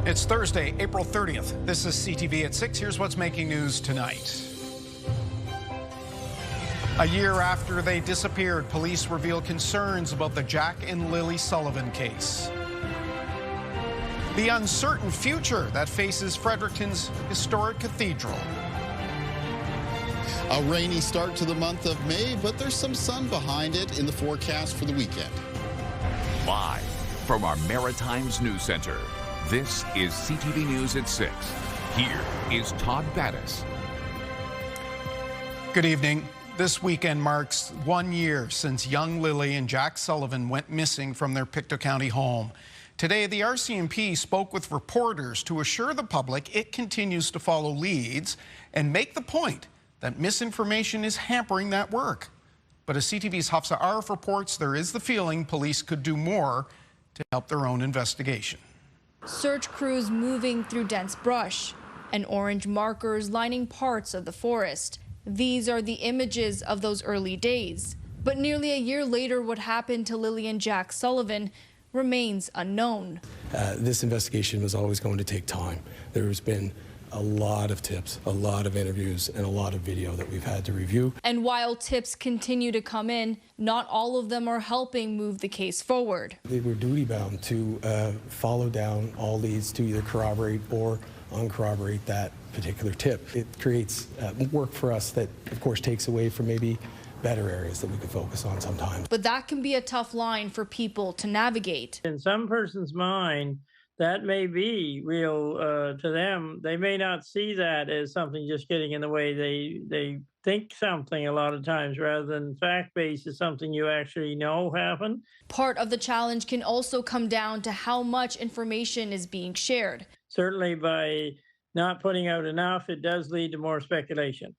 It's Thursday, April 30th. This is CTV at 6. Here's what's making news tonight. A year after they disappeared, police reveal concerns about the Jack and Lily Sullivan case. The uncertain future that faces Fredericton's historic cathedral. A rainy start to the month of May, but there's some sun behind it in the forecast for the weekend. Live from our Maritimes News Center, this is CTV News at 6. Here is Todd Battis. Good evening. This weekend marks 1 year since young Lily and Jack Sullivan went missing from their Pictou County home. Today, the RCMP spoke with reporters to assure the public it continues to follow leads and make the point that misinformation is hampering that work. But as CTV's Hafsa Arif reports, there is the feeling police could do more to help their own investigation. Search crews moving through dense brush and orange markers lining parts of the forest. These are the images of those early days. But nearly a year later, what happened to Lily and Jack Sullivan remains unknown. This investigation was always going to take time. There's been a lot of tips, a lot of interviews, and a lot of video that we've had to review. And while tips continue to come in, not all of them are helping move the case forward. They were duty-bound to follow down all leads to either corroborate or uncorroborate that particular tip. It creates work for us that, of course, takes away from maybe better areas that we could focus on sometimes. But that can be a tough line for people to navigate. In some person's mind, that may be real to them. They may not see that as something just getting in the way. They think something a lot of times rather than fact-based is something you actually know happened. Part of the challenge can also come down to how much information is being shared. Certainly by not putting out enough, it does lead to more speculation.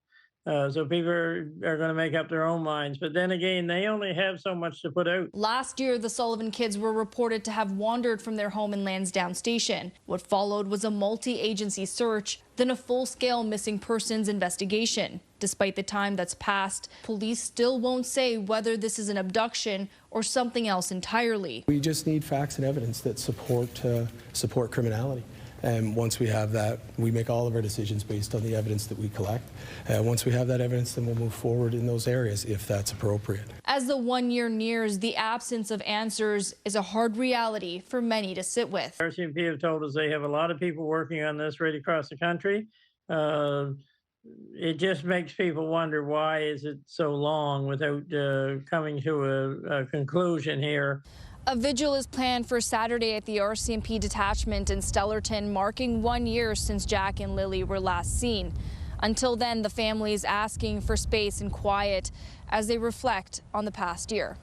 So people are going to make up their own minds. But then again, they only have so much to put out. Last year, the Sullivan kids were reported to have wandered from their home in Lansdowne Station. What followed was a multi-agency search, then a full-scale missing persons investigation. Despite the time that's passed, police still won't say whether this is an abduction or something else entirely. We just need facts and evidence that support criminality. And once we have that, we make all of our decisions based on the evidence that we collect. Once we have that evidence, then we'll move forward in those areas if that's appropriate. As the 1 year nears, the absence of answers is a hard reality for many to sit with. RCMP have told us they have a lot of people working on this right across the country. It just makes people wonder, why is it so long without coming to a conclusion here? A vigil is planned for Saturday at the RCMP detachment in Stellarton, marking 1 year since Jack and Lily were last seen. Until then, the family is asking for space and quiet as they reflect on the past year.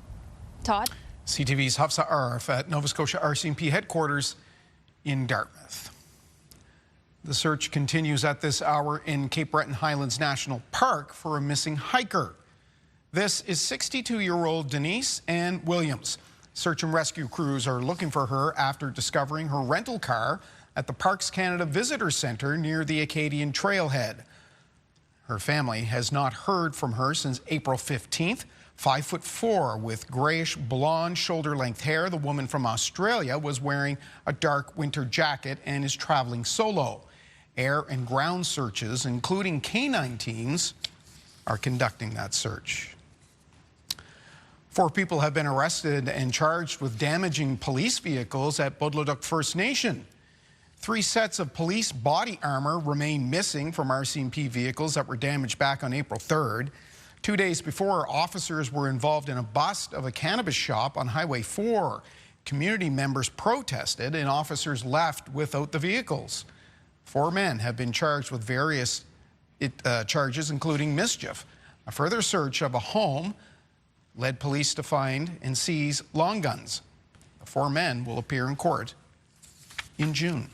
Todd? CTV's Hafsa Arif at Nova Scotia RCMP headquarters in Dartmouth. The search continues at this hour in Cape Breton Highlands National Park for a missing hiker. This is 62-year-old Denise Ann Williams. Search and rescue crews are looking for her after discovering her rental car at the Parks Canada Visitor Centre near the Acadian Trailhead. Her family has not heard from her since April 15th. 5'4" with grayish blonde shoulder-length hair, the woman from Australia was wearing a dark winter jacket and is traveling solo. Air and ground searches, including canine teams, are conducting that search. 4 people have been arrested and charged with damaging police vehicles at Bodleduk First Nation. 3 sets of police body armor remain missing from RCMP vehicles that were damaged back on April 3rd. 2 days before, officers were involved in a bust of a cannabis shop on Highway 4. Community members protested and officers left without the vehicles. 4 men have been charged with various charges, including mischief. A further search of a home led police to find and seize long guns. The 4 men will appear in court in June.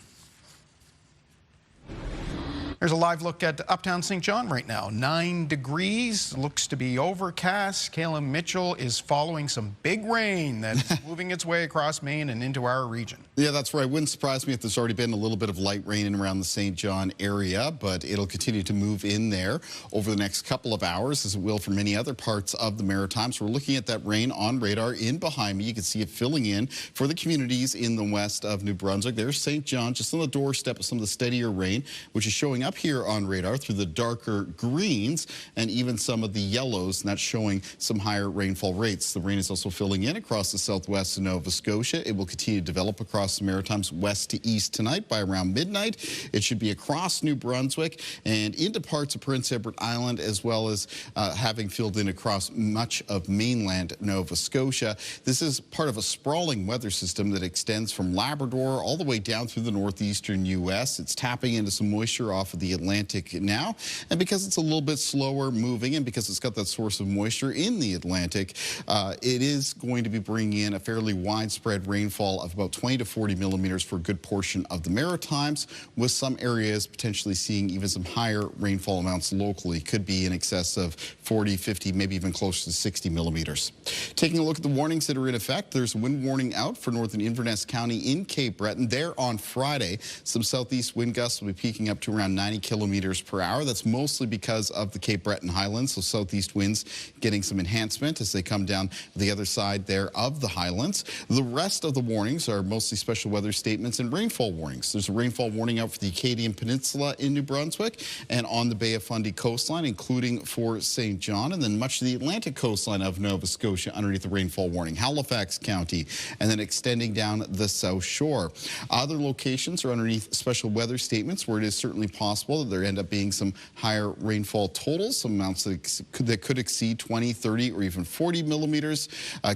There's a live look at uptown St. John right now. 9 degrees, looks to be overcast. Caleb Mitchell is following some big rain that's moving its way across Maine and into our region. Yeah, that's right. Wouldn't surprise me if there's already been a little bit of light rain in around the St. John area, but it'll continue to move in there over the next couple of hours, as it will for many other parts of the Maritimes. We're looking at that rain on radar in behind me. You can see it filling in for the communities in the west of New Brunswick. There's St. John, just on the doorstep of some of the steadier rain, which is showing up here on radar through the darker greens and even some of the yellows, and that's showing some higher rainfall rates. The rain is also filling in across the southwest of Nova Scotia. It will continue to develop across the Maritimes west to east tonight by around midnight. It should be across New Brunswick and into parts of Prince Edward Island, as well as having filled in across much of mainland Nova Scotia. This is part of a sprawling weather system that extends from Labrador all the way down through the northeastern U.S. It's tapping into some moisture off of the Atlantic now, and because it's a little bit slower moving and because it's got that source of moisture in the Atlantic, it is going to be bringing in a fairly widespread rainfall of about 20 to 40 millimeters for a good portion of the Maritimes, with some areas potentially seeing even some higher rainfall amounts locally. Could be in excess of 40, 50, maybe even close to 60 millimeters. Taking a look at the warnings that are in effect, there's a wind warning out for northern Inverness County in Cape Breton. There on Friday, some southeast wind gusts will be peaking up to around 90 kilometers per hour. That's mostly because of the Cape Breton Highlands, so southeast winds getting some enhancement as they come down the other side there of the Highlands. The rest of the warnings are mostly special weather statements and rainfall warnings. There's a rainfall warning out for the Acadian Peninsula in New Brunswick and on the Bay of Fundy coastline, including for St. John, and then much of the Atlantic coastline of Nova Scotia underneath the rainfall warning. Halifax County, and then extending down the South Shore. Other locations are underneath special weather statements where it is certainly possible that there end up being some higher rainfall totals, some amounts that could exceed 20, 30, or even 40 millimeters.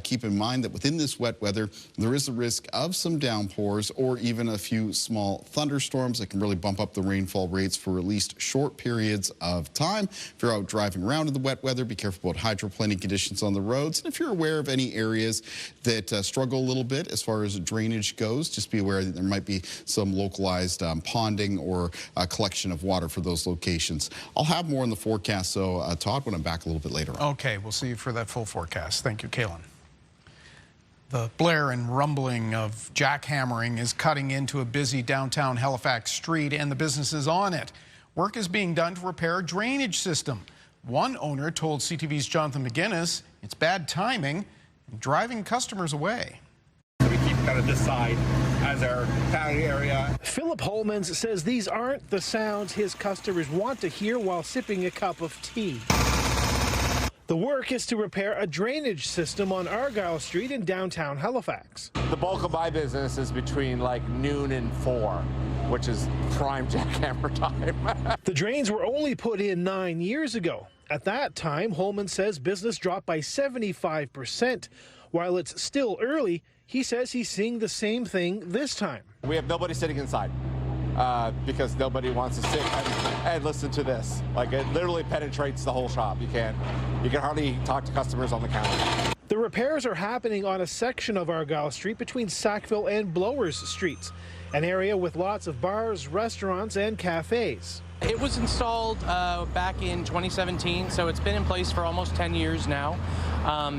Keep in mind that within this wet weather, there is a risk of some downpours or even a few small thunderstorms that can really bump up the rainfall rates for at least short periods of time. If you're out driving around in the wet weather, be careful about hydroplaning conditions on the roads. And if you're aware of any areas that struggle a little bit as far as drainage goes, just be aware that there might be some localized ponding or collection of water for those locations. I'll have more in the forecast, so Todd, when I'm back a little bit later on. Okay, we'll see you for that full forecast. Thank you, Kalen. The blare and rumbling of jackhammering is cutting into a busy downtown Halifax street and the businesses on it. Work is being done to repair a drainage system. One owner told CTV's Jonathan McGinnis it's bad timing and driving customers away. We keep kind of this side as our patio area. Philip Holmans says these aren't the sounds his customers want to hear while sipping a cup of tea. The work is to repair a drainage system on Argyle Street in downtown Halifax. The bulk of my business is between like noon and 4, which is prime jackhammer time. The drains were only put in 9 years ago. At that time, Holman says business dropped by 75%. While it's still early, he says he's seeing the same thing this time. We have nobody sitting inside because nobody wants to sit and listen to this. Like, it literally penetrates the whole shop. You can hardly talk to customers on the counter. The repairs are happening on a section of Argyle Street between Sackville and Blowers Streets, an area with lots of bars, restaurants, and cafes. It was installed back in 2017, so it's been in place for almost 10 years now.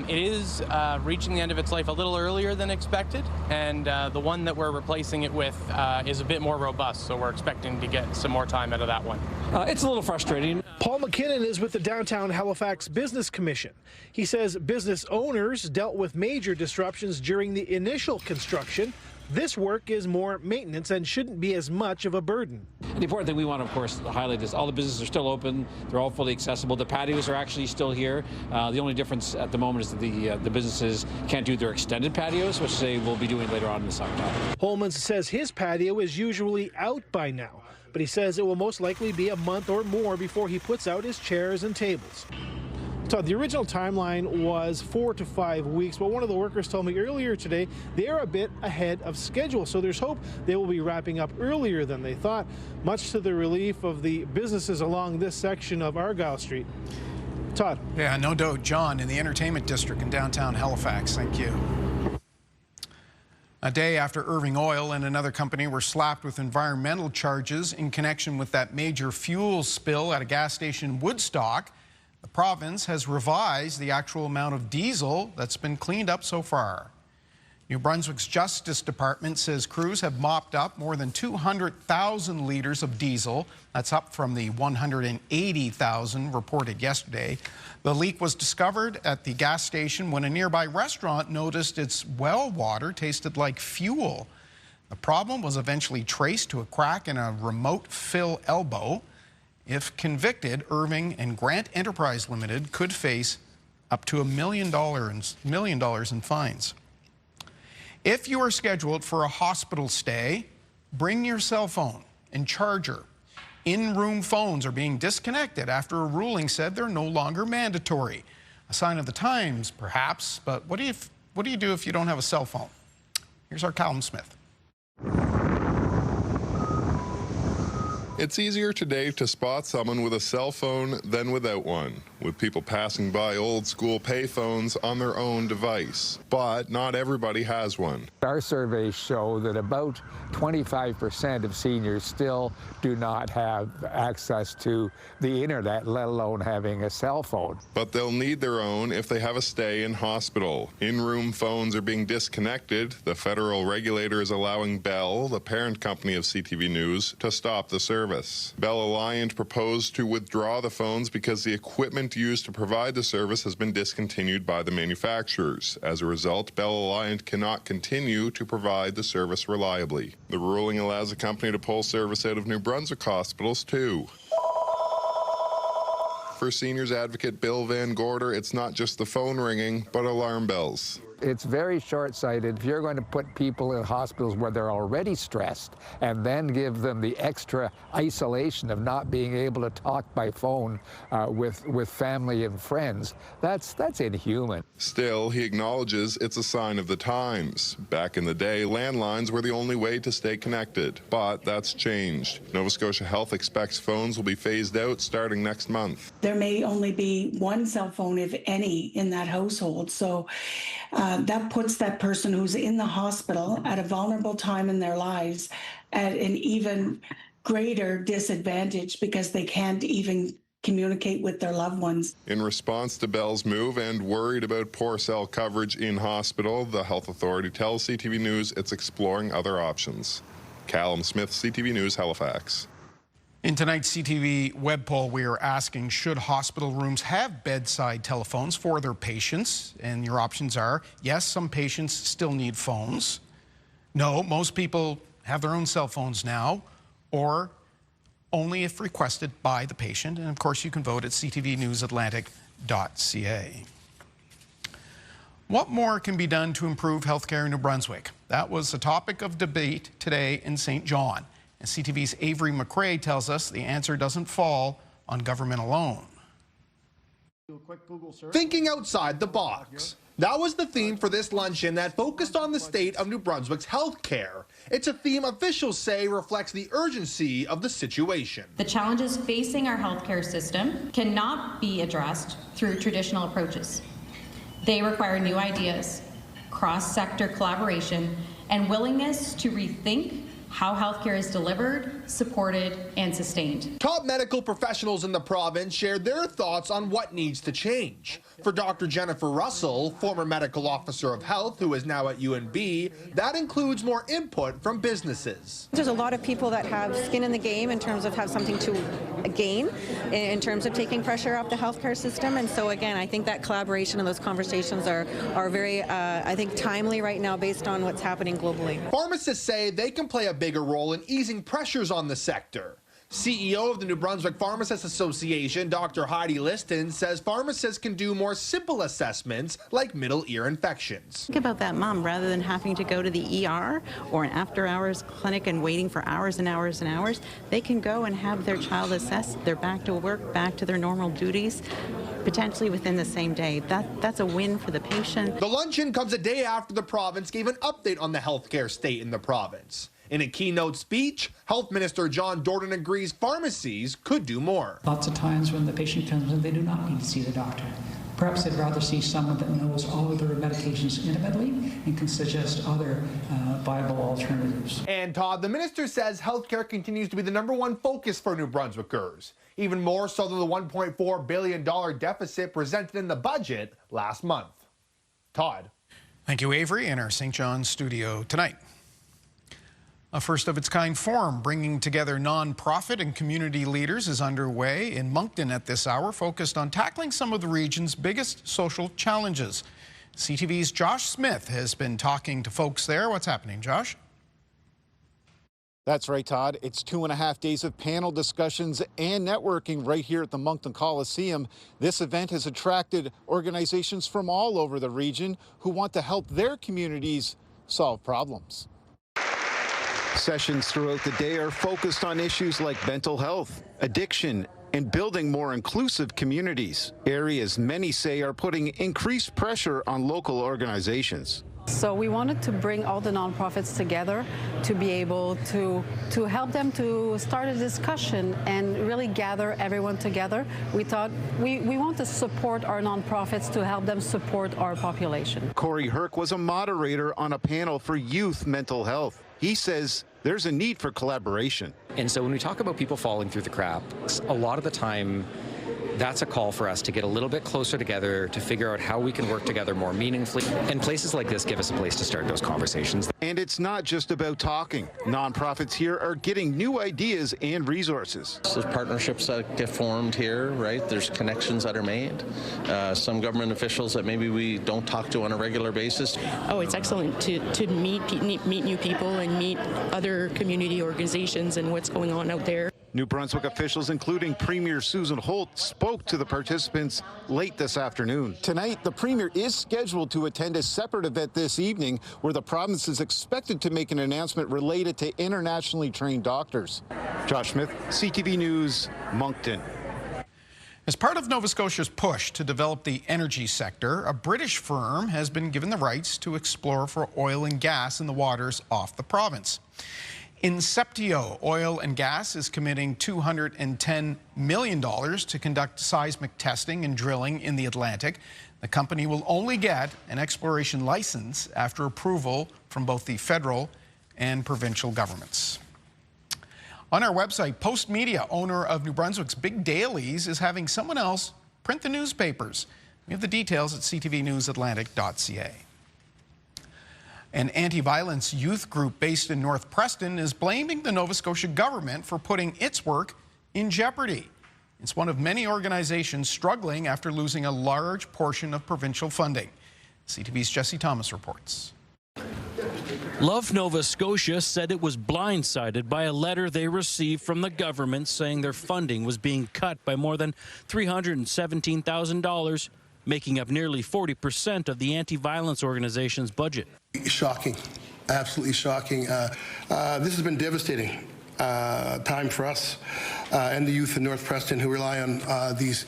It is reaching the end of its life a little earlier than expected, and the one that we're replacing it with is a bit more robust, so we're expecting to get some more time out of that one. It's a little frustrating. Paul McKinnon is with the Downtown Halifax Business Commission. He says business owners dealt with major disruptions during the initial construction. This work is more maintenance and shouldn't be as much of a burden. The important thing we want to, of course, highlight is all the businesses are still open. They're all fully accessible. The patios are actually still here. The only difference at the moment is that the businesses can't do their extended patios, which they will be doing later on in the summertime. Holmans says his patio is usually out by now, but he says it will most likely be a month or more before he puts out his chairs and tables. Todd, the original timeline was 4 to 5 weeks, but one of the workers told me earlier today they're a bit ahead of schedule, so there's hope they will be wrapping up earlier than they thought, much to the relief of the businesses along this section of Argyle Street. Todd. Yeah, no doubt. John in the entertainment district in downtown Halifax. Thank you. A day after Irving Oil and another company were slapped with environmental charges in connection with that major fuel spill at a gas station in Woodstock, the province has revised the actual amount of diesel that's been cleaned up so far. New Brunswick's Justice Department says crews have mopped up more than 200,000 litres of diesel. That's up from the 180,000 reported yesterday. The leak was discovered at the gas station when a nearby restaurant noticed its well water tasted like fuel. The problem was eventually traced to a crack in a remote fill elbow. If convicted, Irving and Grant Enterprise Limited could face up to $1 million in fines. If you are scheduled for a hospital stay, bring your cell phone and charger. In-room phones are being disconnected after a ruling said they're no longer mandatory. A sign of the times, perhaps, but what do you do if you don't have a cell phone? Here's our Callum Smith. It's easier today to spot someone with a cell phone than without one, with people passing by old-school payphones on their own device. But not everybody has one. Our surveys show that about 25% of seniors still do not have access to the internet, let alone having a cell phone. But they'll need their own if they have a stay in hospital. In-room phones are being disconnected. The federal regulator is allowing Bell, the parent company of CTV News, to stop the service. Bell Alliant proposed to withdraw the phones because the equipment used to provide the service has been discontinued by the manufacturers. As a result, Bell Alliant cannot continue to provide the service reliably. The ruling allows the company to pull service out of New Brunswick hospitals too. For seniors advocate Bill Van Gorder, it's not just the phone ringing, but alarm bells. It's very short-sighted. If you're going to put people in hospitals where they're already stressed and then give them the extra isolation of not being able to talk by phone with family and friends, that's inhuman. Still, he acknowledges it's a sign of the times. Back in the day, landlines were the only way to stay connected, but that's changed. Nova Scotia Health expects phones will be phased out starting next month. There may only be one cell phone, if any, in that household, so that puts that person who's in the hospital at a vulnerable time in their lives at an even greater disadvantage because they can't even communicate with their loved ones. In response to Bell's move and worried about poor cell coverage in hospital, the health authority tells CTV News it's exploring other options. Callum Smith, CTV News, Halifax. In tonight's CTV web poll, we are asking, should hospital rooms have bedside telephones for their patients? And your options are, yes, some patients still need phones. No, most people have their own cell phones now, or only if requested by the patient. And of course, you can vote at ctvnewsatlantic.ca. What more can be done to improve healthcare in New Brunswick? That was the topic of debate today in St. John. And CTV's Avery McRae tells us the answer doesn't fall on government alone. Thinking outside the box. That was the theme for this luncheon that focused on the state of New Brunswick's health care. It's a theme officials say reflects the urgency of the situation. The challenges facing our healthcare system cannot be addressed through traditional approaches. They require new ideas, cross-sector collaboration, and willingness to rethink how healthcare is delivered, supported, and sustained. Top medical professionals in the province shared their thoughts on what needs to change. For Dr. Jennifer Russell, former medical officer of health who is now at UNB, that includes more input from businesses. There's a lot of people that have skin in the game in terms of have something to gain in terms of taking pressure off the healthcare system. And so again, I think that collaboration and those conversations are very, I think, timely right now based on what's happening globally. Pharmacists say they can play a bigger role in easing pressures on the sector. CEO of the New Brunswick Pharmacists Association, Dr. Heidi Liston, says pharmacists can do more simple assessments like middle ear infections. Think about that mom, rather than having to go to the ER or an after-hours clinic and waiting for hours and hours and hours, they can go and have their child assessed. They're back to work, back to their normal duties, potentially within the same day. That's a win for the patient. The luncheon comes a day after the province gave an update on the healthcare state in the province. In a keynote speech, Health Minister John Dordan agrees pharmacies could do more. Lots of times when the patient comes in, they do not need to see the doctor. Perhaps they'd rather see someone that knows all of their medications intimately and can suggest other viable alternatives. And Todd, the minister says healthcare continues to be the #1 focus for New Brunswickers, even more so than the $1.4 billion deficit presented in the budget last month. Todd. Thank you, Avery, in our St. John's studio tonight. A first-of-its-kind forum bringing together non-profit and community leaders is underway in Moncton at this hour, focused on tackling some of the region's biggest social challenges. CTV's Josh Smith has been talking to folks there. What's happening, Josh? That's right, Todd. It's 2.5 days of panel discussions and networking right here at the Moncton Coliseum. This event has attracted organizations from all over the region who want to help their communities solve problems. Sessions throughout the day are focused on issues like mental health, addiction, and building more inclusive communities, areas many say are putting increased pressure on local organizations. So we wanted to bring all the nonprofits together to be able to help them to start a discussion and really gather everyone together. We thought we want to support our nonprofits to help them support our population. Corey Herc was a moderator on a panel for youth mental health. He says there's a need for collaboration. And so when we talk about people falling through the cracks, a lot of the time that's a call for us to get a little bit closer together to figure out how we can work together more meaningfully. And places like this give us a place to start those conversations. And it's not just about talking. Nonprofits here are getting new ideas and resources. There's partnerships that get formed here, right? There's connections that are made. Some government officials that maybe we don't talk to on a regular basis. Oh, it's excellent to meet new people and meet other community organizations and what's going on out there. New Brunswick officials, including Premier Susan Holt, spoke to the participants late this afternoon. Tonight, the Premier is scheduled to attend a separate event this evening where the province is expected to make an announcement related to internationally trained doctors. Josh Smith, CTV News, Moncton. As part of Nova Scotia's push to develop the energy sector, a British firm has been given the rights to explore for oil and gas in the waters off the province. Inceptio Oil and Gas is committing $210 million to conduct seismic testing and drilling in the Atlantic. The company will only get an exploration license after approval from both the federal and provincial governments. On our website, Post Media, owner of New Brunswick's big dailies, is having someone else print the newspapers. We have the details at ctvnewsatlantic.ca. An anti-violence youth group based in North Preston is blaming the Nova Scotia government for putting its work in jeopardy. It's one of many organizations struggling after losing a large portion of provincial funding. CTV's Jesse Thomas reports. Love Nova Scotia said it was blindsided by a letter they received from the government saying their funding was being cut by more than $317,000, making up nearly 40% of the anti-violence organization's budget. Shocking, absolutely shocking. This has been devastating time for us and the youth in North Preston who rely on these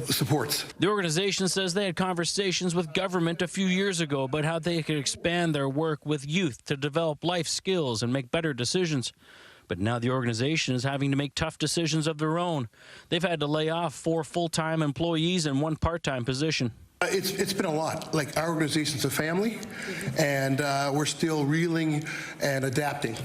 supports. The organization says they had conversations with government a few years ago about how they could expand their work with youth to develop life skills and make better decisions. But now the organization is having to make tough decisions of their own. They've had to lay off 4 full-time employees and 1 part-time position. It's been a lot. Like, our organization's a family, and we're still reeling and adapting.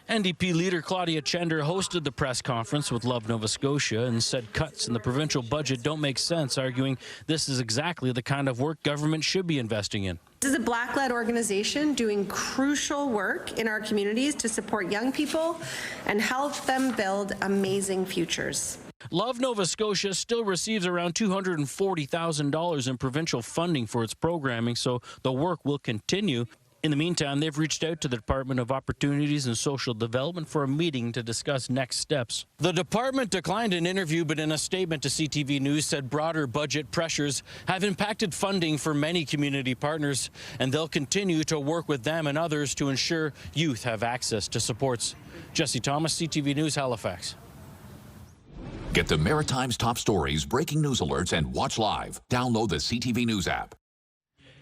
NDP leader Claudia Chender hosted the press conference with Love Nova Scotia and said cuts in the provincial budget don't make sense, arguing this is exactly the kind of work government should be investing in. This is a Black-led organization doing crucial work in our communities to support young people and help them build amazing futures. Love Nova Scotia still receives around $240,000 in provincial funding for its programming, so the work will continue. In the meantime, they've reached out to the Department of Opportunities and Social Development for a meeting to discuss next steps. The department declined an interview, but in a statement to CTV News said broader budget pressures have impacted funding for many community partners, and they'll continue to work with them and others to ensure youth have access to supports. Jesse Thomas, CTV News, Halifax. Get the Maritime's top stories, breaking news alerts, and watch live. Download the CTV News app.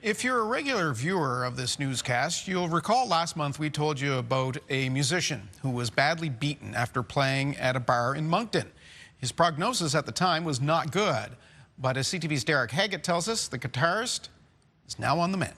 If you're a regular viewer of this newscast, you'll recall last month we told you about a musician who was badly beaten after playing at a bar in Moncton. His prognosis at the time was not good, But as CTV's Derek Haggett tells us, the guitarist is now on the mend.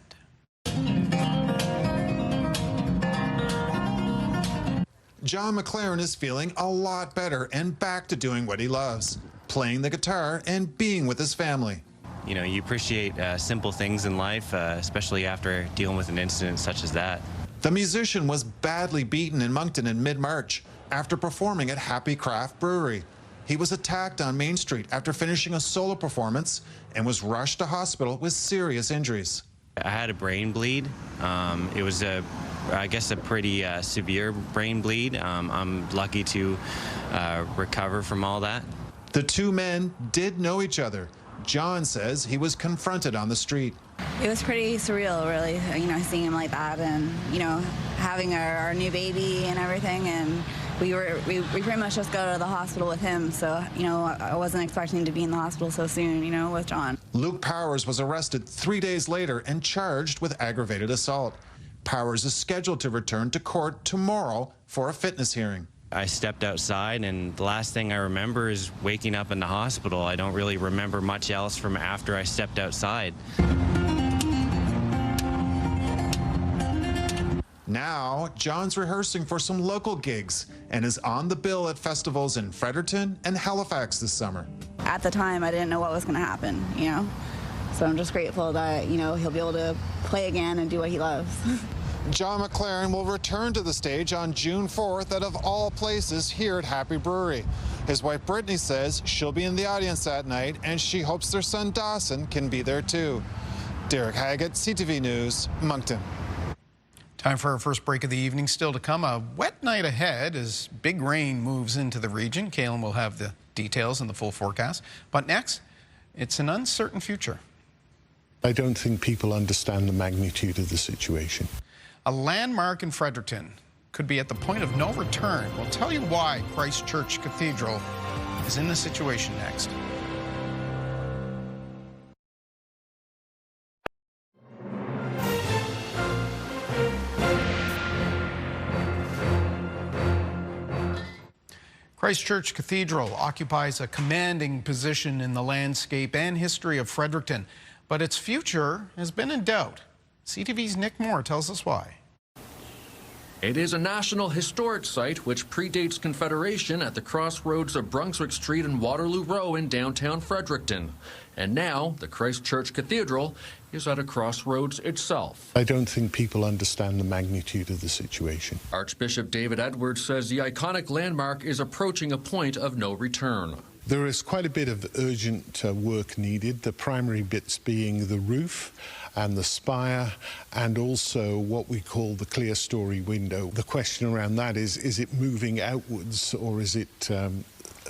John McLaren is feeling a lot better and back to doing what he loves, playing the guitar and being with his family. You know, you appreciate simple things in life, especially after dealing with an incident such as that. The musician was badly beaten in Moncton in mid-March after performing at Happy Craft Brewery. He was attacked on Main Street after finishing a solo performance and was rushed to hospital with serious injuries. I had a brain bleed. It was I guess a pretty severe brain bleed. I'm lucky to recover from all that. The two men did know each other. John says he was confronted on the street. It was pretty surreal, really, you know, seeing him like that and, you know, having our new baby and everything. And we pretty much just go to the hospital with him. So, you know, I wasn't expecting to be in the hospital so soon, you know, with John. Luke Powers was arrested 3 days later and charged with aggravated assault. Powers is scheduled to return to court tomorrow for a fitness hearing. I stepped outside, and the last thing I remember is waking up in the hospital. I don't really remember much else from after I stepped outside. Now, John's rehearsing for some local gigs and is on the bill at festivals in Fredericton and Halifax this summer. At the time, I didn't know what was going to happen, you know. So I'm just grateful that, you know, he'll be able to play again and do what he loves. John McLaren will return to the stage on June 4th out of all places here at Happy Brewery. His wife Brittany says she'll be in the audience that night and she hopes their son Dawson can be there too. Derek Haggett, CTV News, Moncton. Time for our first break of the evening. Still to come, a wet night ahead as big rain moves into the region. Kaylin will have the details and the full forecast. But next, it's an uncertain future. I don't think people understand the magnitude of the situation. A landmark in Fredericton could be at the point of no return. We'll tell you why Christ Church Cathedral is in this situation next. Christ Church Cathedral occupies a commanding position in the landscape and history of Fredericton, but its future has been in doubt. CTV's Nick Moore tells us why. It is a National Historic Site which predates Confederation at the crossroads of Brunswick Street and Waterloo Row in downtown Fredericton. And now, the Christ Church Cathedral is at a crossroads itself. I don't think people understand the magnitude of the situation. Archbishop David Edwards says the iconic landmark is approaching a point of no return. There is quite a bit of urgent work needed, the primary bits being the roof and the spire and also what we call the clear story window. The question around that is it moving outwards or is it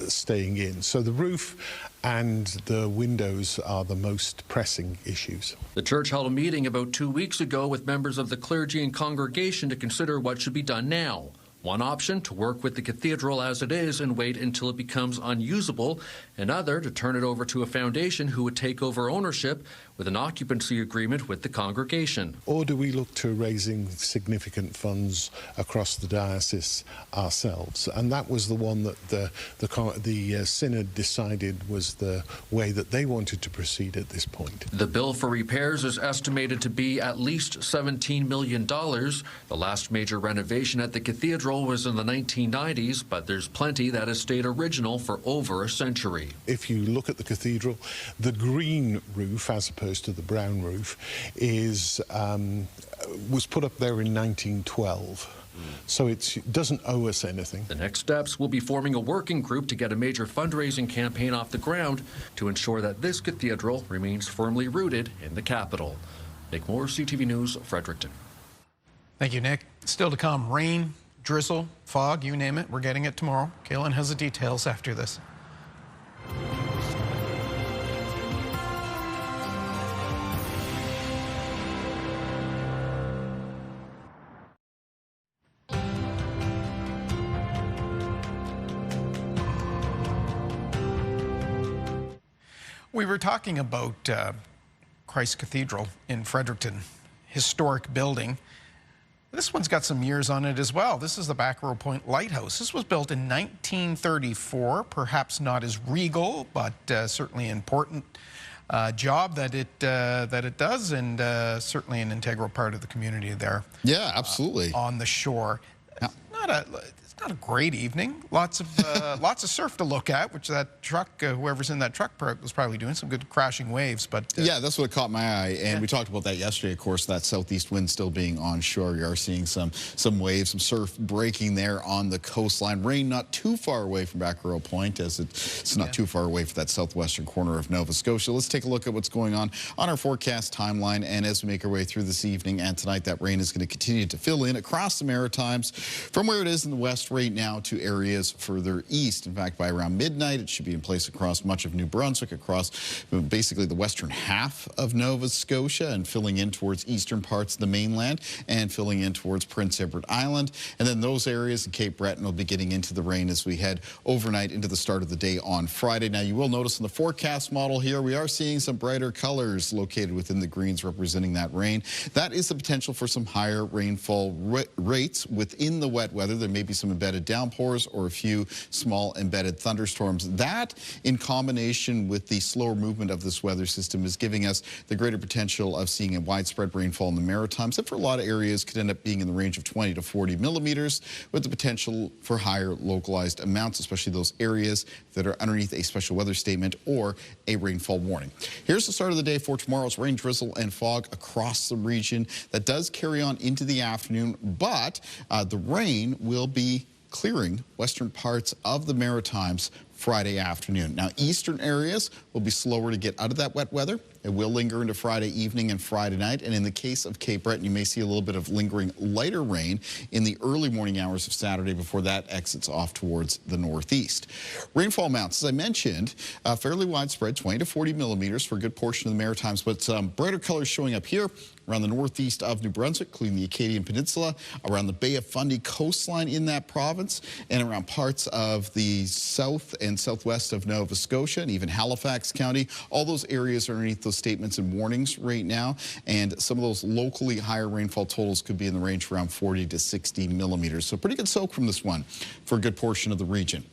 staying in? So the roof and the windows are the most pressing issues. The church held a meeting about 2 weeks ago with members of the clergy and congregation to consider what should be done now. One option, to work with the cathedral as it is and wait until it becomes unusable. Another, to turn it over to a foundation who would take over ownership with an occupancy agreement with the congregation. Or do we look to raising significant funds across the diocese ourselves? And that was the one that the synod decided was the way that they wanted to proceed at this point. The bill for repairs is estimated to be at least $17 million. The last major renovation at the cathedral was in the 1990s, but there's plenty that has stayed original for over a century. If you look at the cathedral, the green roof, as opposed to the brown roof, was put up there in 1912. So it doesn't owe us anything. The next steps will be forming a working group to get a major fundraising campaign off the ground to ensure that this cathedral remains firmly rooted in the capital. Nick Moore, CTV News, Fredericton. Thank you, Nick. Still to come, rain, drizzle, fog, you name it. We're getting it tomorrow. Kaylin has the details after this. We were talking about Christ Cathedral in Fredericton, historic building. This one's got some years on it as well. This is the Back Row Point Lighthouse. This was built in 1934, perhaps not as regal, but certainly important job that it does, and certainly an integral part of the community there. Yeah, absolutely. On the shore. It's not a great evening. Lots of surf to look at, which that truck, whoever's in that truck was probably doing some good crashing waves. But yeah, that's what caught my eye, and we talked about that yesterday. Of course, that southeast wind still being on shore. You are seeing some waves, some surf breaking there on the coastline. Rain not too far away from Back Row Point, as it's not too far away from that southwestern corner of Nova Scotia. Let's take a look at what's going on our forecast timeline, and as we make our way through this evening and tonight, that rain is going to continue to fill in across the Maritimes from where it is in the west right now to areas further east. In fact, by around midnight, it should be in place across much of New Brunswick, across basically the western half of Nova Scotia, and filling in towards eastern parts of the mainland and filling in towards Prince Edward Island. And then those areas in Cape Breton will be getting into the rain as we head overnight into the start of the day on Friday. Now, you will notice in the forecast model here, we are seeing some brighter colors located within the greens representing that rain. That is the potential for some higher rainfall rates within the wet weather. There may be some embedded downpours or a few small embedded thunderstorms. That, in combination with the slower movement of this weather system, is giving us the greater potential of seeing a widespread rainfall in the Maritimes that for a lot of areas could end up being in the range of 20 to 40 millimeters, with the potential for higher localized amounts, especially those areas that are underneath a special weather statement or a rainfall warning. Here's the start of the day for tomorrow's rain, drizzle, and fog across the region. That does carry on into the afternoon, but the rain will be clearing western parts of the Maritimes Friday afternoon. Now, eastern areas will be slower to get out of that wet weather. It will linger into Friday evening and Friday night. And in the case of Cape Breton, you may see a little bit of lingering lighter rain in the early morning hours of Saturday before that exits off towards the northeast. Rainfall amounts, as I mentioned, fairly widespread, 20 to 40 millimeters for a good portion of the Maritimes, but brighter colors showing up here around the northeast of New Brunswick, including the Acadian Peninsula, around the Bay of Fundy coastline in that province, and around parts of the south and southwest of Nova Scotia, and even Halifax County. All those areas are underneath those statements and warnings right now, and some of those locally higher rainfall totals could be in the range around 40 to 60 millimeters. So pretty good soak from this one for a good portion of the region.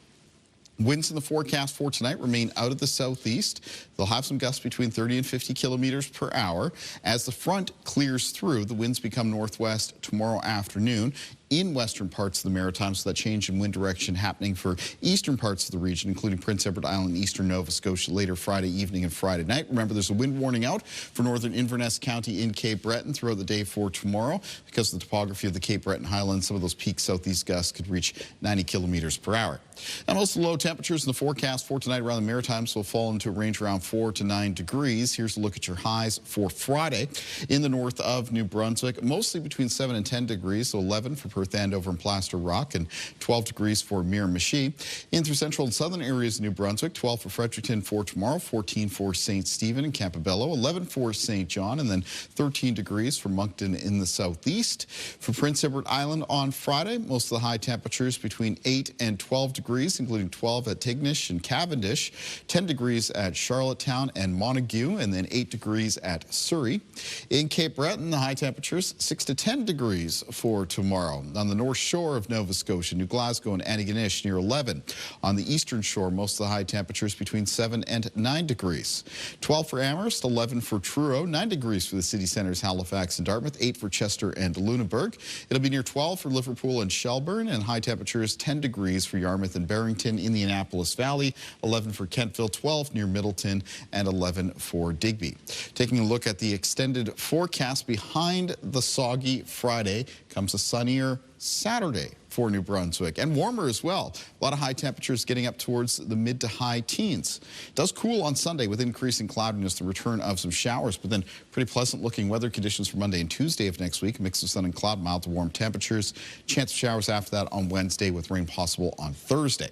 Winds in the forecast for tonight remain out of the southeast. They'll have some gusts between 30 and 50 kilometers per hour. As the front clears through, the winds become northwest tomorrow afternoon in western parts of the Maritimes, so that change in wind direction happening for eastern parts of the region, including Prince Edward Island, eastern Nova Scotia, later Friday evening and Friday night. Remember, there's a wind warning out for northern Inverness County in Cape Breton throughout the day for tomorrow. Because of the topography of the Cape Breton Highlands, some of those peak southeast gusts could reach 90 kilometers per hour. And also low temperatures in the forecast for tonight around the Maritimes will fall into a range around 4 to 9 degrees. Here's a look at your highs for Friday in the north of New Brunswick, mostly between 7 and 10 degrees, so 11 for Perth Andover and Plaster Rock, and 12 degrees for Miramichi. In through central and southern areas of New Brunswick, 12 for Fredericton for tomorrow, 14 for St. Stephen and Campobello, 11 for St. John, and then 13 degrees for Moncton in the southeast. For Prince Edward Island on Friday, most of the high temperatures between 8 and 12 degrees, including 12 at Tignish and Cavendish, 10 degrees at Charlottetown and Montague, and then 8 degrees at Surrey. In Cape Breton, the high temperatures 6 to 10 degrees for tomorrow. On the north shore of Nova Scotia, New Glasgow and Antigonish near 11. On the eastern shore, most of the high temperatures between 7 and 9 degrees. 12 for Amherst, 11 for Truro, 9 degrees for the city centres Halifax and Dartmouth, 8 for Chester and Lunenburg. It'll be near 12 for Liverpool and Shelburne, and high temperatures 10 degrees for Yarmouth and Barrington in the Annapolis Valley, 11 for Kentville, 12 near Middleton, and 11 for Digby. Taking a look at the extended forecast behind the soggy Friday comes a sunnier Saturday for New Brunswick, and warmer as well. A lot of high temperatures getting up towards the mid to high teens. It does cool on Sunday with increasing cloudiness, the return of some showers, but then pretty pleasant looking weather conditions for Monday and Tuesday of next week. A mix of sun and cloud, mild to warm temperatures. Chance of showers after that on Wednesday with rain possible on Thursday.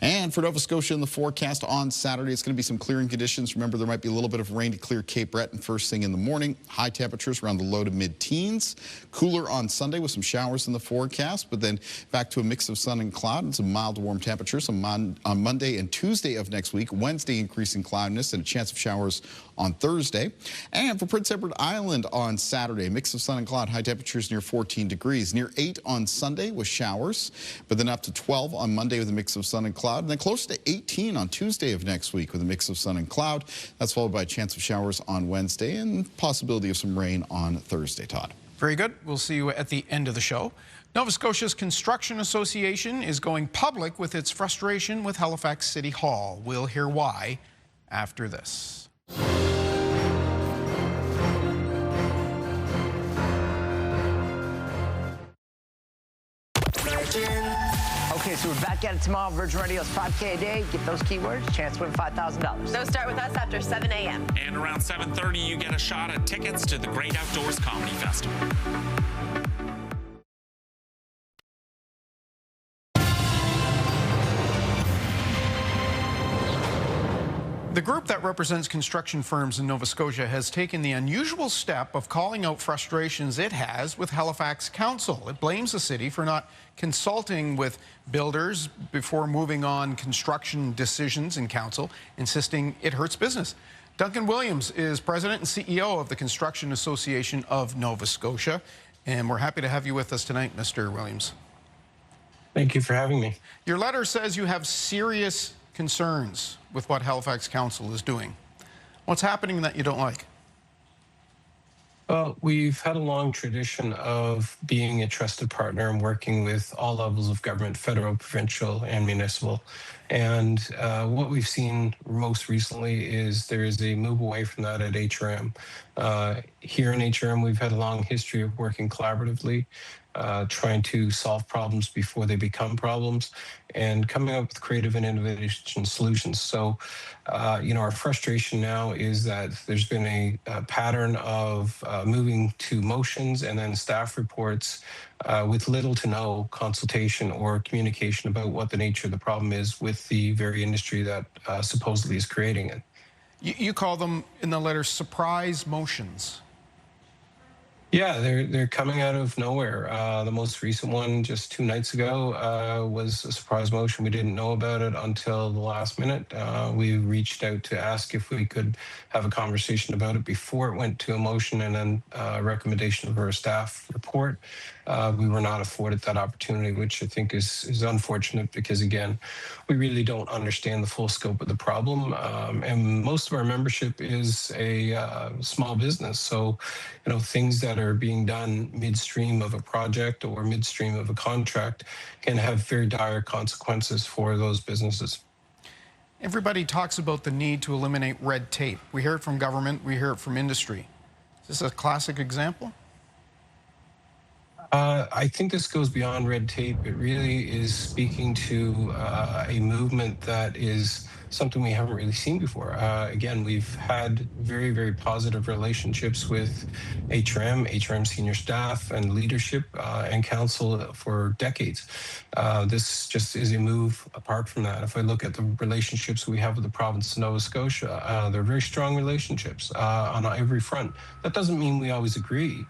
And for Nova Scotia in the forecast on Saturday, it's going to be some clearing conditions. Remember, there might be a little bit of rain to clear Cape Breton first thing in the morning. High temperatures around the low to mid teens. Cooler on Sunday with some showers in the forecast. forecast, but then back to a mix of sun and cloud and some mild to warm temperatures on Monday and Tuesday of next week. Wednesday, increasing cloudiness and a chance of showers on Thursday. And for Prince Edward Island on Saturday, mix of sun and cloud, high temperatures near 14 degrees. Near 8 on Sunday with showers, but then up to 12 on Monday with a mix of sun and cloud, and then close to 18 on Tuesday of next week with a mix of sun and cloud. That's followed by a chance of showers on Wednesday and possibility of some rain on Thursday, Todd. Very good. We'll see you at the end of the show. Nova Scotia's Construction Association is going public with its frustration with Halifax City Hall. We'll hear why after this. Okay, so we're back at it tomorrow. Virgin Radio's 5K a day. Get those keywords, chance to win $5,000. Those start with us after 7 a.m. And around 7:30, you get a shot at tickets to the Great Outdoors Comedy Festival. The group that represents construction firms in Nova Scotia has taken the unusual step of calling out frustrations it has with Halifax Council. It blames the city for not consulting with builders before moving on construction decisions in council, insisting it hurts business. Duncan Williams is president and CEO of the Construction Association of Nova Scotia, and we're happy to have you with us tonight, Mr. Williams. Thank you for having me. Your letter says you have serious concerns with what Halifax Council is doing. What's happening that you don't like? Well, we've had a long tradition of being a trusted partner and working with all levels of government, federal, provincial, and municipal. And what we've seen most recently is there is a move away from that at HRM. Here in HRM, we've had a long history of working collaboratively, trying to solve problems before they become problems, and coming up with creative and innovation solutions. So, our frustration now is that there's been a pattern of moving to motions and then staff reports with little to no consultation or communication about what the nature of the problem is with the very industry that supposedly is creating it. You call them in the letter surprise motions. Yeah, they're coming out of nowhere. The most recent one just 2 nights ago was a surprise motion. We didn't know about it until the last minute. We reached out to ask if we could have a conversation about it before it went to a motion and then a recommendation for a staff report. We were not afforded that opportunity, which I think is unfortunate because, again, we really don't understand the full scope of the problem. And most of our membership is a small business. So, things that are being done midstream of a project or midstream of a contract can have very dire consequences for those businesses. Everybody talks about the need to eliminate red tape. We hear it from government, we hear it from industry. Is this a classic example? I think this goes beyond red tape. It really is speaking to a movement that is something we haven't really seen before. Again, we've had very, very positive relationships with HRM senior staff and leadership and council for decades. This just is a move apart from that. If I look at the relationships we have with the province of Nova Scotia, they're very strong relationships on every front. That doesn't mean we always agree,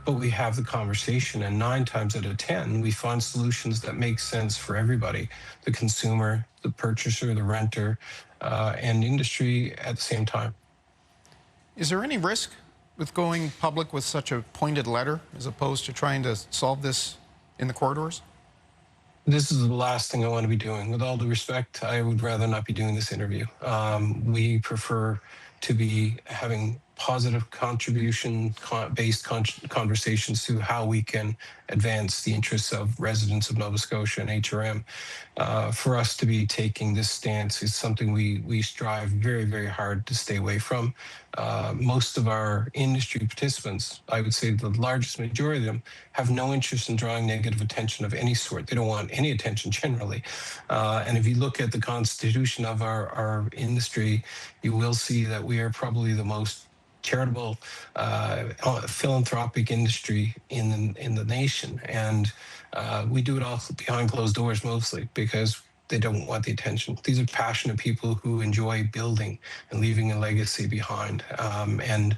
but we have the conversation, and 9 times out of 10, we find solutions that make sense for everybody, the consumer, the purchaser, the renter, and industry at the same time. Is there any risk with going public with such a pointed letter as opposed to trying to solve this in the corridors? This is the last thing I want to be doing. With all due respect, I would rather not be doing this interview. We prefer to be having positive contribution-based conversations to how we can advance the interests of residents of Nova Scotia and HRM. For us to be taking this stance is something we strive very, very hard to stay away from. Most of our industry participants, I would say the largest majority of them, have no interest in drawing negative attention of any sort. They don't want any attention generally. And if you look at the constitution of our industry, you will see that we are probably the most charitable, philanthropic industry in the nation, and we do it all behind closed doors mostly because they don't want the attention. These are passionate people who enjoy building and leaving a legacy behind. And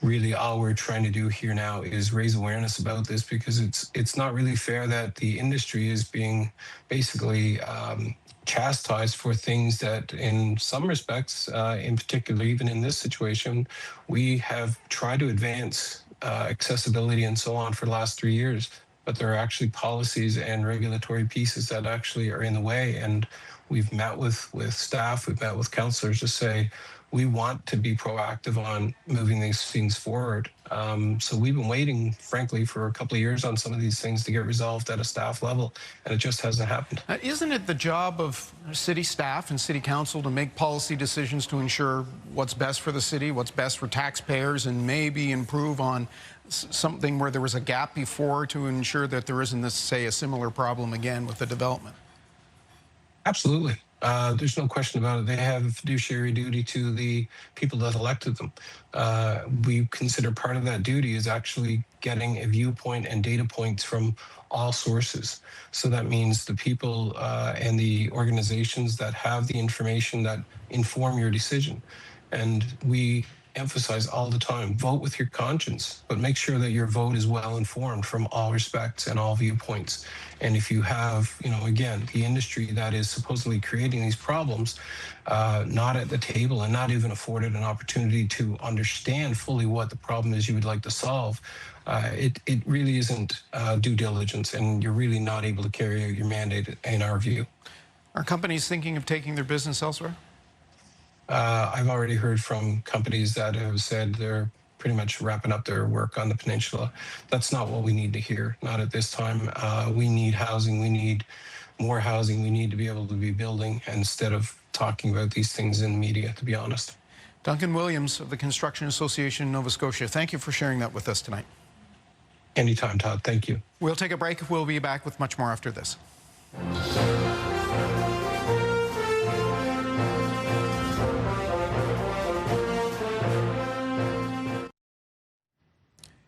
really all we're trying to do here now is raise awareness about this, because it's not really fair that the industry is being basically chastised for things that in some respects, in particular, even in this situation, we have tried to advance accessibility and so on for the last 3 years. But there are actually policies and regulatory pieces that actually are in the way. And we've met with staff, we've met with councillors to say, we want to be proactive on moving these things forward. So we've been waiting, frankly, for a couple of years on some of these things to get resolved at a staff level, and it just hasn't happened. Isn't it the job of city staff and city council to make policy decisions to ensure what's best for the city, what's best for taxpayers, and maybe improve on something where there was a gap before to ensure that there isn't, this, say, a similar problem again with the development? Absolutely. There's no question about it. They have a fiduciary duty to the people that elected them. We consider part of that duty is actually getting a viewpoint and data points from all sources. So that means the people and the organizations that have the information that inform your decision. And we emphasize all the time, vote with your conscience, but make sure that your vote is well informed from all respects and all viewpoints. And if you have, again, the industry that is supposedly creating these problems, not at the table and not even afforded an opportunity to understand fully what the problem is you would like to solve, it really isn't due diligence, and you're really not able to carry out your mandate in our view. Are companies thinking of taking their business elsewhere? I've already heard from companies that have said they're pretty much wrapping up their work on the peninsula. That's not what we need to hear, not at this time. We need housing, we need more housing, we need to be able to be building instead of talking about these things in the media, to be honest. Duncan Williams of the Construction Association of Nova Scotia, thank you for sharing that with us tonight. Anytime, Todd, thank you. We'll take a break. We'll be back with much more after this.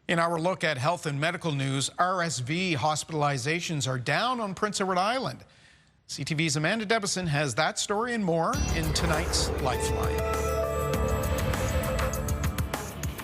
In our look at health and medical news, RSV hospitalizations are down on Prince Edward Island. CTV's Amanda Debison has that story and more in tonight's Lifeline.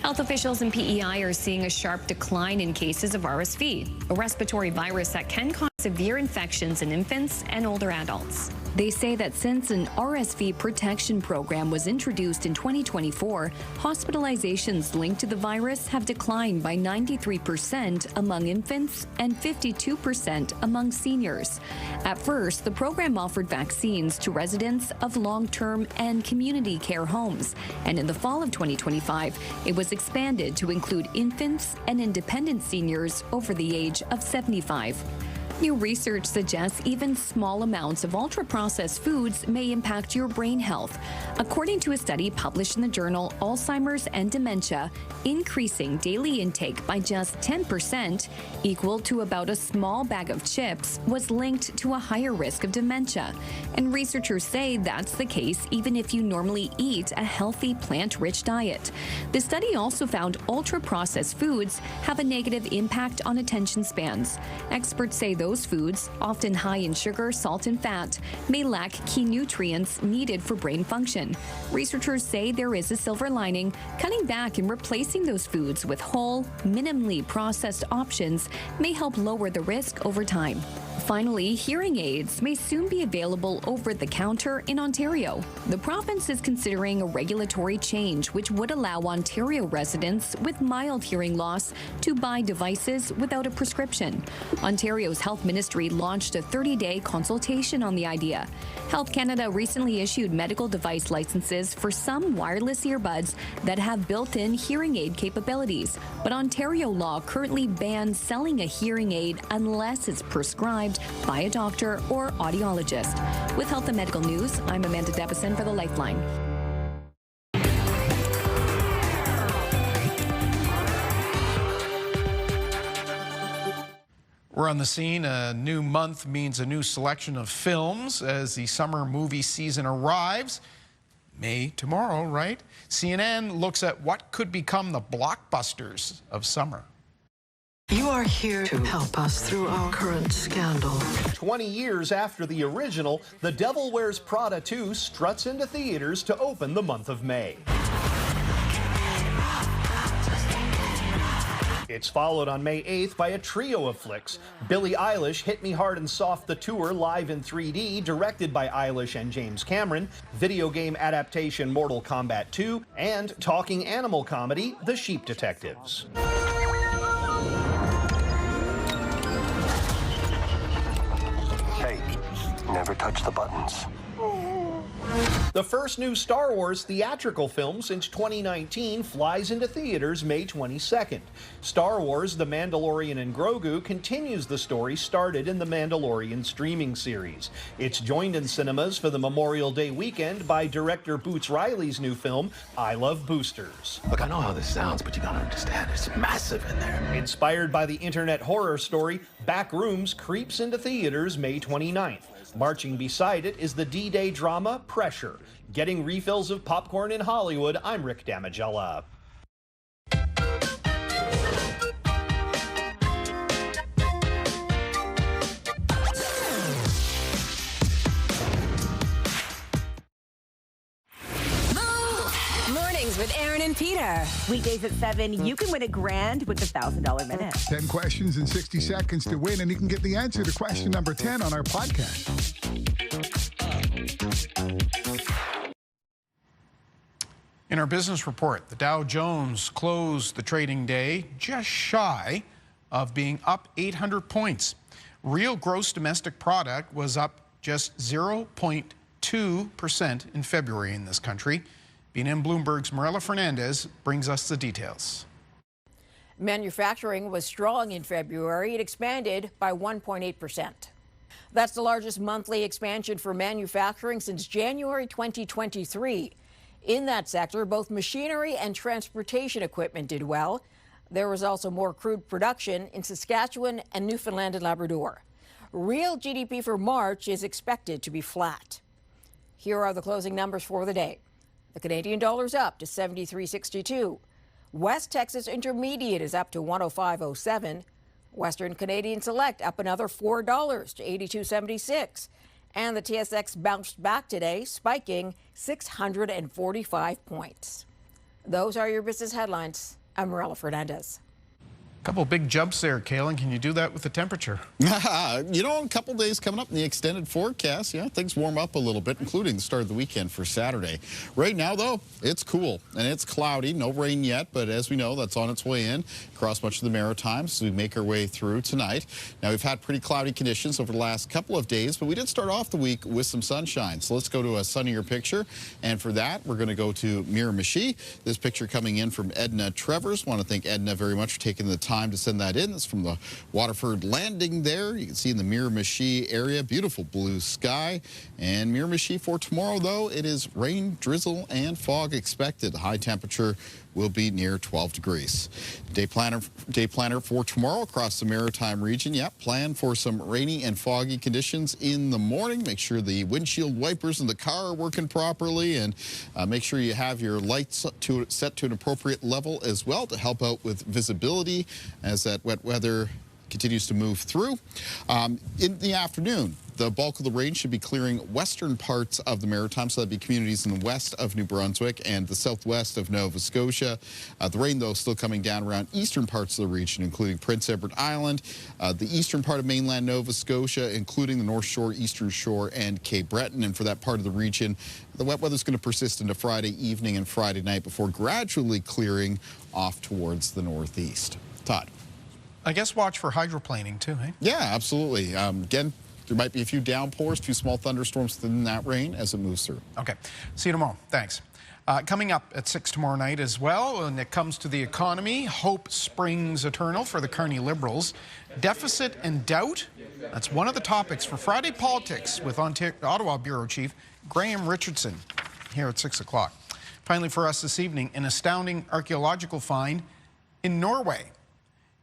Health officials in PEI are seeing a sharp decline in cases of RSV, a respiratory virus that can cause severe infections in infants and older adults. They say that since an RSV protection program was introduced in 2024, hospitalizations linked to the virus have declined by 93% among infants and 52% among seniors. At first, the program offered vaccines to residents of long-term and community care homes, and in the fall of 2025, it was expanded to include infants and independent seniors over the age of 75. New research suggests even small amounts of ultra-processed foods may impact your brain health. According to a study published in the journal Alzheimer's and Dementia, increasing daily intake by just 10%, equal to about a small bag of chips, was linked to a higher risk of dementia. And researchers say that's the case even if you normally eat a healthy plant-rich diet. The study also found ultra-processed foods have a negative impact on attention spans. Experts say those foods, often high in sugar, salt, and fat, may lack key nutrients needed for brain function. Researchers say there is a silver lining. Cutting back and replacing those foods with whole, minimally processed options may help lower the risk over time. Finally, hearing aids may soon be available over the counter in Ontario. The province is considering a regulatory change which would allow Ontario residents with mild hearing loss to buy devices without a prescription. Ontario's Health Ministry launched a 30-day consultation on the idea. Health Canada recently issued medical device licenses for some wireless earbuds that have built-in hearing aid capabilities, but Ontario law currently bans selling a hearing aid unless it's prescribed by a doctor or audiologist. With health and medical news, I'm Amanda Debison for the Lifeline. We're on the scene. A new month means a new selection of films as the summer movie season arrives. May tomorrow, right? CNN looks at what could become the blockbusters of summer. You are here to help us through our current scandal. 20 years after the original, The Devil Wears Prada 2 struts into theaters to open the month of May. It's followed on May 8th by a trio of flicks. Billie Eilish, Hit Me Hard and Soft the Tour live in 3D, directed by Eilish and James Cameron, video game adaptation Mortal Kombat 2, and talking animal comedy The Sheep Detectives. Hey, never touch the buttons. The first new Star Wars theatrical film since 2019 flies into theaters May 22nd. Star Wars: The Mandalorian and Grogu continues the story started in the Mandalorian streaming series. It's joined in cinemas for the Memorial Day weekend by director Boots Riley's new film, I Love Boosters. Look, I know how this sounds, but you gotta understand, it's massive in there. Inspired by the internet horror story, Backrooms creeps into theaters May 29th. Marching beside it is the D-Day drama Pressure. Getting refills of popcorn in Hollywood, I'm Rick Damigella. Mornings with Aaron and Peter. Weekdays at 7, you can win $1,000 with the $1,000 Minute. 10 questions in 60 seconds to win, and you can get the answer to question number 10 on our podcast. In our business report, the Dow Jones closed the trading day just shy of being up 800 points. Real gross domestic product was up just 0.2% in February in this country. BNN Bloomberg's Marilla Fernandez brings us the details. Manufacturing was strong in February. It expanded by 1.8%. That's the largest monthly expansion for manufacturing since January 2023. In that sector, both machinery and transportation equipment did well. There was also more crude production in Saskatchewan and Newfoundland and Labrador. Real GDP for March is expected to be flat. Here are the closing numbers for the day. The Canadian dollar's up to 73.62. West Texas Intermediate is up to 105.07. Western Canadian Select up another $4 to 82.76. And the TSX bounced back today, spiking 645 points. Those are your business headlines. I'm Marilla Fernandez. A couple big jumps there, Kaylin. Can you do that with the temperature? You know, a couple days coming up in the extended forecast. Yeah, things warm up a little bit, including the start of the weekend for Saturday. Right now, though, it's cool and it's cloudy. No rain yet, but as we know, that's on its way in across much of the Maritimes as we make our way through tonight. Now, we've had pretty cloudy conditions over the last couple of days, but we did start off the week with some sunshine. So let's go to a sunnier picture. And for that, we're going to go to Miramichi. This picture coming in from Edna Trevors. Want to thank Edna very much for taking the time to send that in. It's from the Waterford Landing there. You can see in the Miramichi area, beautiful blue sky. And Miramichi for tomorrow, though, it is rain, drizzle, and fog expected. The high temperature will be near 12 degrees. Day planner for tomorrow across the Maritime region. Yep, plan for some rainy and foggy conditions in the morning. Make sure the windshield wipers in the car are working properly, and make sure you have your lights set to an appropriate level as well to help out with visibility as that wet weather continues to move through. In the afternoon, the bulk of the rain should be clearing western parts of the Maritime, so that'd be communities in the west of New Brunswick and the southwest of Nova Scotia. The rain, though, still coming down around eastern parts of the region, including Prince Edward Island, the eastern part of mainland Nova Scotia, including the North Shore, Eastern Shore, and Cape Breton. And for that part of the region, the wet weather's going to persist into Friday evening and Friday night before gradually clearing off towards the northeast. Todd. I guess watch for hydroplaning, too, eh? Yeah, absolutely. Again, there might be a few downpours, a few small thunderstorms within that rain as it moves through. Okay. See you tomorrow. Thanks. Coming up at 6 tomorrow night as well, when it comes to the economy, hope springs eternal for the Kearney Liberals. Deficit and doubt, that's one of the topics for Friday Politics with Ottawa Bureau Chief Graham Richardson here at 6 o'clock. Finally for us this evening, an astounding archaeological find in Norway.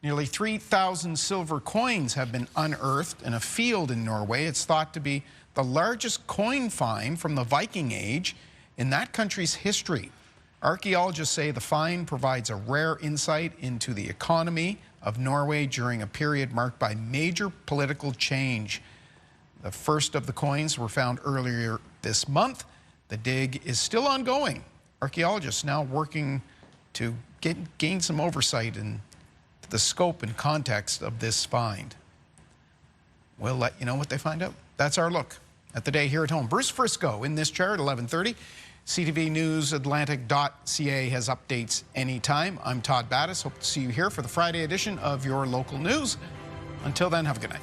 Nearly 3,000 silver coins have been unearthed in a field in Norway. It's thought to be the largest coin find from the Viking Age in that country's history. Archaeologists say the find provides a rare insight into the economy of Norway during a period marked by major political change. The first of the coins were found earlier this month. The dig is still ongoing. Archaeologists now working to gain some oversight into the scope and context of this find. We'll let you know what they find out. That's our look at the day here at home. Bruce Frisco in this chair at 11:30. CTV News Atlantic.ca has updates anytime. I'm Todd Battis. Hope to see you here for the Friday edition of your local news. Until then, have a good night.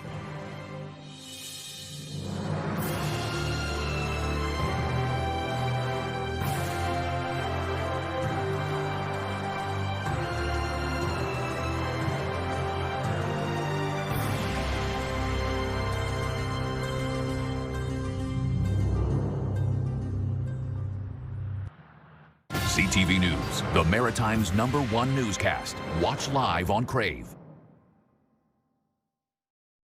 CTV News, the Maritime's #1 newscast. Watch live on Crave.